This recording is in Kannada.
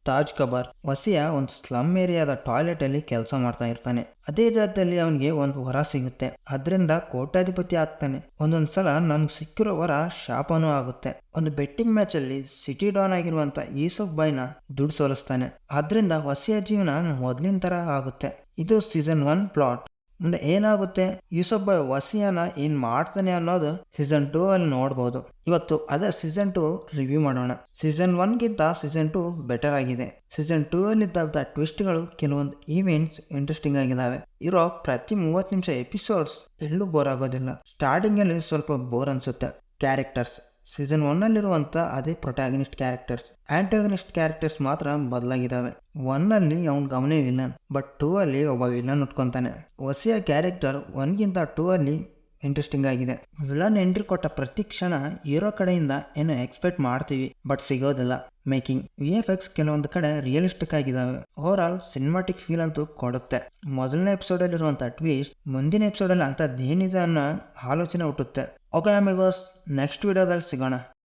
ತಾಜ್ ಕಬಾರ್ ವಸಿಯ ಒಂದು ಸ್ಲಮ್ ಏರಿಯಾದ ಟಾಯ್ಲೆಟ್ ಅಲ್ಲಿ ಕೆಲಸ ಮಾಡ್ತಾ ಇರ್ತಾನೆ. ಅದೇ ಜಾಗದಲ್ಲಿ ಅವನಿಗೆ ಒಂದು ವರ ಸಿಗುತ್ತೆ. ಅದರಿಂದ ಕೋಟ್ಯಾಧಿಪತಿ ಆಗ್ತಾನೆ. ಒಂದೊಂದ್ಸಲ ನಮ್ಗೆ ಸಿಕ್ಕಿರೋ ವರ ಶಾಪನೂ ಆಗುತ್ತೆ. ಒಂದು ಬೆಟ್ಟಿಂಗ್ ಮ್ಯಾಚ್ ಅಲ್ಲಿ ಸಿಟಿ ಡಾನ್ ಆಗಿರುವಂತ ಯೂಸುಫ್ ಬಾಯ್ನ ದುಡ್ಡು ಸೋಲಿಸ್ತಾನೆ. ಆದ್ರಿಂದ ವಸಿಯ ಜೀವನ ಮೊದ್ಲಿನ ತರ ಆಗುತ್ತೆ. ಇದು ಸೀಸನ್ 1 ಪ್ಲಾಟ್. ಮುಂದೆ ಏನಾಗುತ್ತೆ, ಯೂಸುಫ್ ಬಾಯ್ ವಸಿಯನ ಏನ್ ಮಾಡ್ತಾನೆ ಅನ್ನೋದು ಸೀಸನ್ 2 ಅಲ್ಲಿ ನೋಡ್ಬೋದು. ಇವತ್ತು ಅದೇ ಸೀಸನ್ 2 ರಿವ್ಯೂ ಮಾಡೋಣ. ಸೀಸನ್ 1 ಗಿಂತ ಸೀಸನ್ 2 ಬೆಟರ್ ಆಗಿದೆ. ಸೀಸನ್ 2 ಅಲ್ಲಿ ಇದ್ದ ಟ್ವಿಸ್ಟ್ಗಳು, ಕೆಲವೊಂದು ಈವೆಂಟ್ಸ್ ಇಂಟ್ರೆಸ್ಟಿಂಗ್ ಆಗಿದ್ದಾವೆ. ಇರೋ ಪ್ರತಿ 30 ನಿಮಿಷ ಎಪಿಸೋಡ್ಸ್ ಎಲ್ಲೂ ಬೋರ್ ಆಗೋದಿಲ್ಲ. ಸ್ಟಾರ್ಟಿಂಗ್ ಅಲ್ಲಿ ಸ್ವಲ್ಪ ಬೋರ್ ಅನ್ಸುತ್ತೆ. ಕ್ಯಾರೆಕ್ಟರ್ಸ್ ಸೀಸನ್ 1 ಅಲ್ಲಿರುವಂತ ಅದೇ ಪ್ರೊಟ್ಯಾಗನಿಸ್ಟ್ ಕ್ಯಾರೆಕ್ಟರ್ಸ್. ಆಂಟಾಗನಿಸ್ಟ್ ಕ್ಯಾರೆಕ್ಟರ್ಸ್ ಮಾತ್ರ ಬದಲಾಗಿದ್ದಾವೆ. 1 ಅಲ್ಲಿ ಅವನ ಗಮನೇ ವಿಲನ್, ಬಟ್ 2 ಅಲ್ಲಿ ಒಬ್ಬ ವಿಲನ್ ಉಟ್ಕೊಂತಾನೆ. ವಸಿಯ ಕ್ಯಾರೆಕ್ಟರ್ 1 ಗಿಂತ 2 ಅಲ್ಲಿ ಇಂಟ್ರೆಸ್ಟಿಂಗ್ ಆಗಿದೆ. ವಿಲನ್ ಎಂಟ್ರಿ ಕೊಟ್ಟ ಪ್ರತಿ ಕ್ಷಣ ಹೀರೋ ಕಡೆಯಿಂದ ಏನೋ ಎಕ್ಸ್ಪೆಕ್ಟ್ ಮಾಡ್ತೀವಿ, ಬಟ್ ಸಿಗೋದಿಲ್ಲ. ಮೇಕಿಂಗ್ VFX ಕೆಲವೊಂದು ಕಡೆ ರಿಯಲಿಸ್ಟಿಕ್ ಆಗಿದಾವೆ. ಓವರ್ ಆಲ್ ಸಿನಿಮಾಟಿಕ್ ಫೀಲ್ ಅಂತೂ ಕೊಡುತ್ತೆ. ಮೊದಲನೇ ಎಪಿಸೋಡ್ ಅಲ್ಲಿರುವಂತ ಟ್ವಿಸ್ಟ್ ಮುಂದಿನ ಎಪಿಸೋಡ್ ಅಲ್ಲಿ ಅಂತದ್ದೇನಿದೆ ಅನ್ನೋ ಆಲೋಚನೆ ಹುಟ್ಟುತ್ತೆ. ಓಕೆ ಅಮಿಗೋಸ್, ನೆಕ್ಸ್ಟ್ ವಿಡಿಯೋದಲ್ಲಿ ಸಿಗೋಣ.